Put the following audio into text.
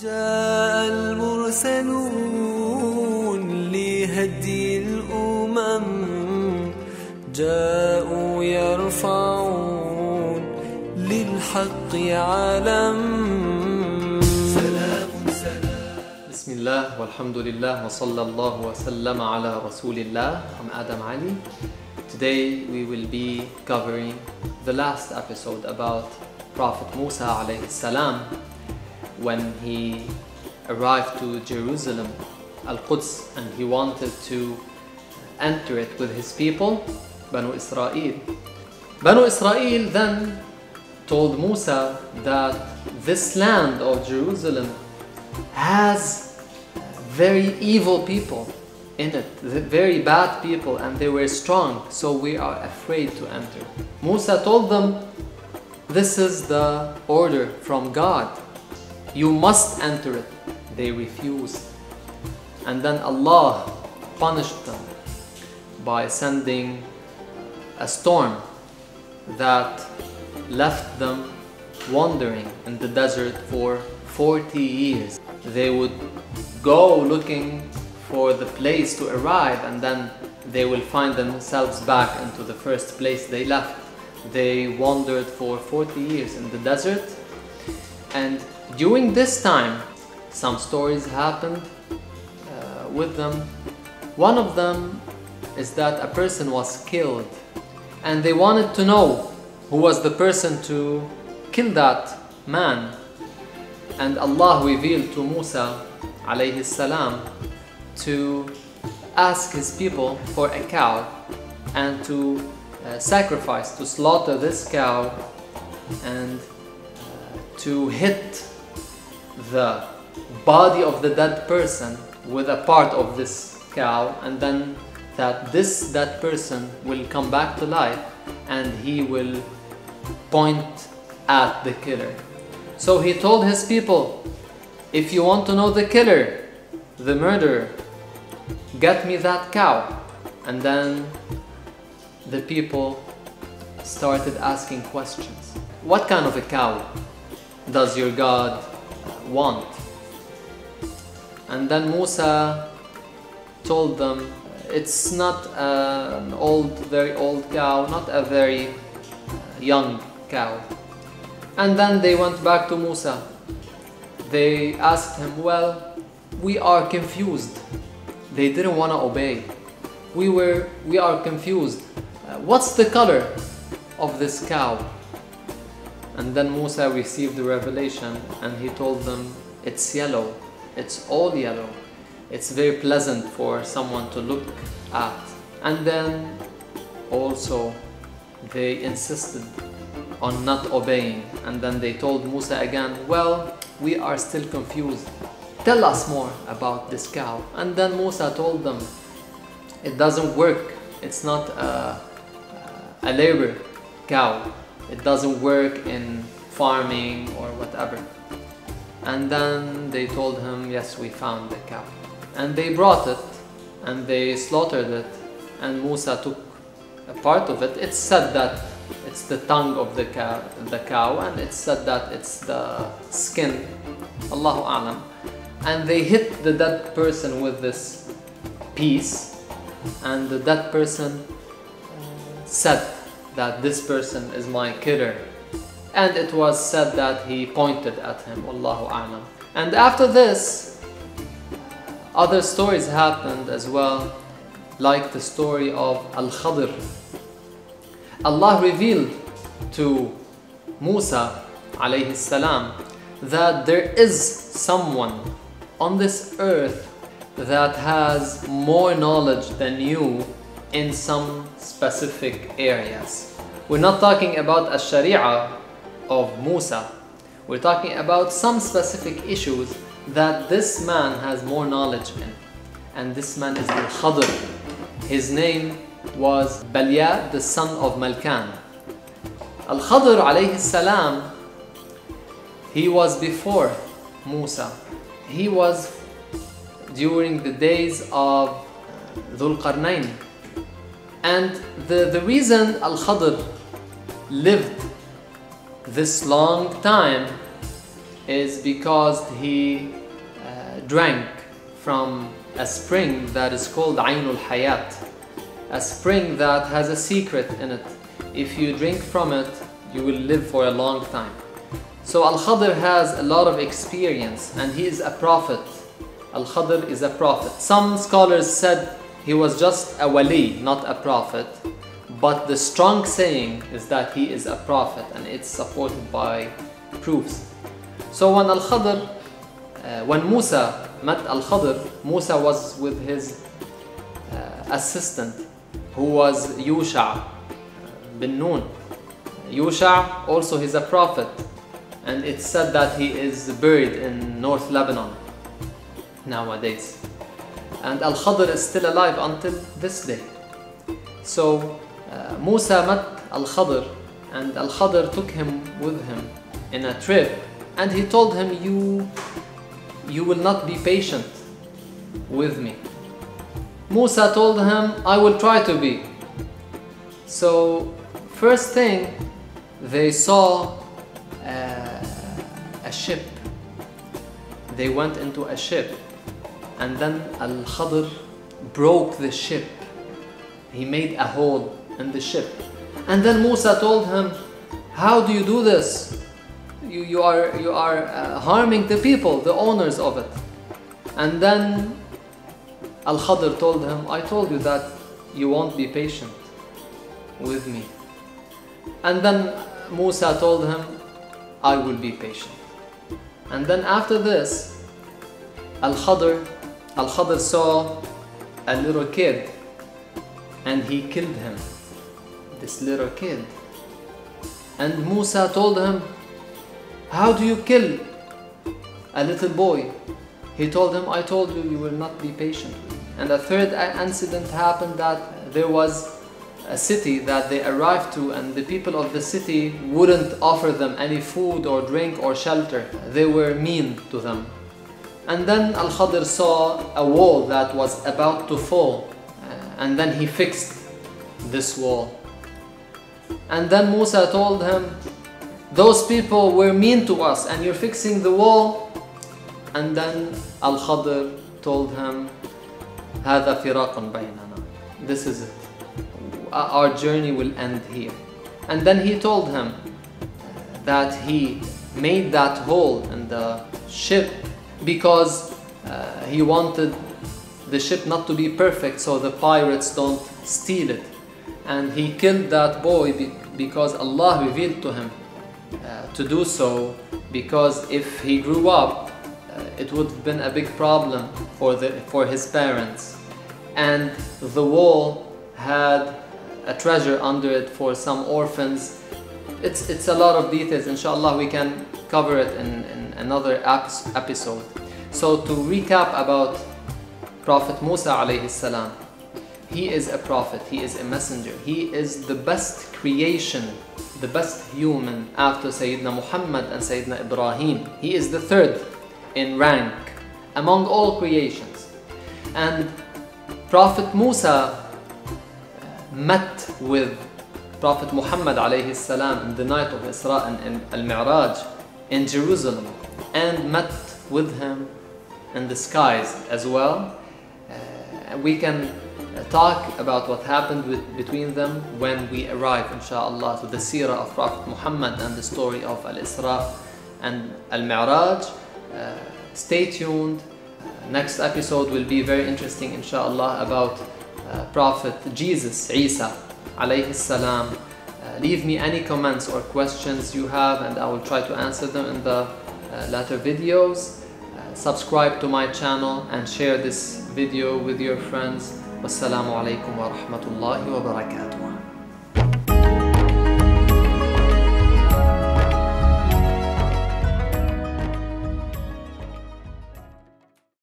جاء المرسلون لهدي الأمم جاءوا يرفعون للحق علم بسم الله والحمد لله وصلى الله وسلم على رسول الله. I'm Adam Ali. Today we will be covering the last episode about Prophet Musa Alayhi Salam when he arrived to Jerusalem, Al-Quds, and he wanted to enter it with his people, Bani Israel. Bani Israel then told Musa that this land of Jerusalem has very evil people in it, very bad people, and they were strong, so we are afraid to enter. Musa told them, this is the order from God, you must enter it. They refused, and then Allah punished them by sending a storm that left them wandering in the desert for 40 years. They would go looking for the place to arrive, and then they will find themselves back into the first place they left. They wandered for 40 years in the desert, and during this time some stories happened with them. One of them is that a person was killed, and they wanted to know who was the person to kill that man. And Allah revealed to Musa Alayhi Salam to ask his people for a cow and to sacrifice, to slaughter this cow and to hit the body of the dead person with a part of this cow, and then that this dead person will come back to life and he will point at the killer. So he told his people, if you want to know the killer, the murderer, get me that cow. And then the people started asking questions. What kind of a cow does your God want? And then Musa told them, it's not an old, very old cow, not a very young cow. And then they went back to Musa. They asked him, well, we are confused. They didn't want to obey. We are confused. What's the color of this cow? And then Musa received the revelation, and he told them, it's yellow. It's all yellow. It's very pleasant for someone to look at. And then also they insisted on not obeying, and then they told Musa again, well, we are still confused, tell us more about this cow. And then Musa told them, it doesn't work, it's not a labor cow, it doesn't work in farming or whatever. And then they told him, yes, we found the cow. And they brought it and they slaughtered it, and Musa took a part of it. It's said that it's the tongue of the cow, and it's said that it's the skin, Allahu A'lam. And they hit the dead person with this piece, and the dead person said that this person is my killer, and it was said that he pointed at him, Allahu A'lam. And after this, other stories happened as well, like the story of Al-Khadir. Allah revealed to Musa Alayhi Salam that there is someone on this earth that has more knowledge than you in some specific areas. We're not talking about a sharia of Musa. We're talking about some specific issues that this man has more knowledge in. And this man is Al-Khadir. His name was Balya, the son of Malkan. Al-Khadir Alayhi Salam, he was before Musa. He was during the days of Dhul Qarnayn. And the reason Al-Khadir lived this long time is because he drank from a spring that is called Aynul Hayat, a spring that has a secret in it. If you drink from it, you will live for a long time. So Al-Khadir has a lot of experience and he is a prophet. Al-Khadir is a prophet. Some scholars said he was just a wali, not a prophet. But the strong saying is that he is a prophet, and it's supported by proofs. So when Al-Khadir, when Musa met Al-Khadir, Musa was with his assistant, who was Yusha bin Nun. Yusha also is a prophet, and it's said that he is buried in North Lebanon nowadays. And Al-Khadir is still alive until this day. So Musa met Al-Khadir, and Al-Khadir took him with him in a trip, and he told him, you will not be patient with me. Musa told him, I will try to be. So first thing, they saw a ship. They went into a ship, and then Al-Khadir broke the ship. He made a hole in the ship. And then Musa told him, how do you do this? You are harming the people, the owners of it. And then Al-Khadir told him, I told you that you won't be patient with me. And then Musa told him, I will be patient. And then after this, Al-Khadir saw a little kid, and he killed him, this little kid. And Musa told him, how do you kill a little boy? He told him, I told you, you will not be patient with me. And a third incident happened, that there was a city that they arrived to, and the people of the city wouldn't offer them any food or drink or shelter. They were mean to them. And then Al-Khadir saw a wall that was about to fall, and then he fixed this wall. And then Musa told him, those people were mean to us and you're fixing the wall. And then Al-Khadir told him, هذا فراق بيننا. This is it. Our journey will end here. And then he told him that he made that hole in the ship because he wanted the ship not to be perfect, so the pirates don't steal it. And he killed that boy because Allah revealed to him to do so, because if he grew up, it would have been a big problem for his parents. And the wall had a treasure under it for some orphans. It's a lot of details. Inshallah, we can cover it in another episode. So to recap about Prophet Musa Alayhi Salam, he is a prophet, he is a messenger, he is the best creation, the best human after Sayyidina Muhammad and Sayyidina Ibrahim. He is the third in rank among all creations. And Prophet Musa met with Prophet Muhammad Alayhi Salam in the night of Isra and Al-Mi'raj in Jerusalem, and met with him in the skies as well. We can talk about what happened between them when we arrive, inshaAllah, to the seerah of Prophet Muhammad and the story of Al-Isra and Al-Mi'raj. Stay tuned. Next episode will be very interesting, inshaAllah, about Prophet Jesus, Isa Alayhi Salam. Leave me any comments or questions you have, and I will try to answer them in the later videos. Subscribe to my channel and share this video with your friends. Wassalamu alaikum wa rahmatullahi wa barakatuh.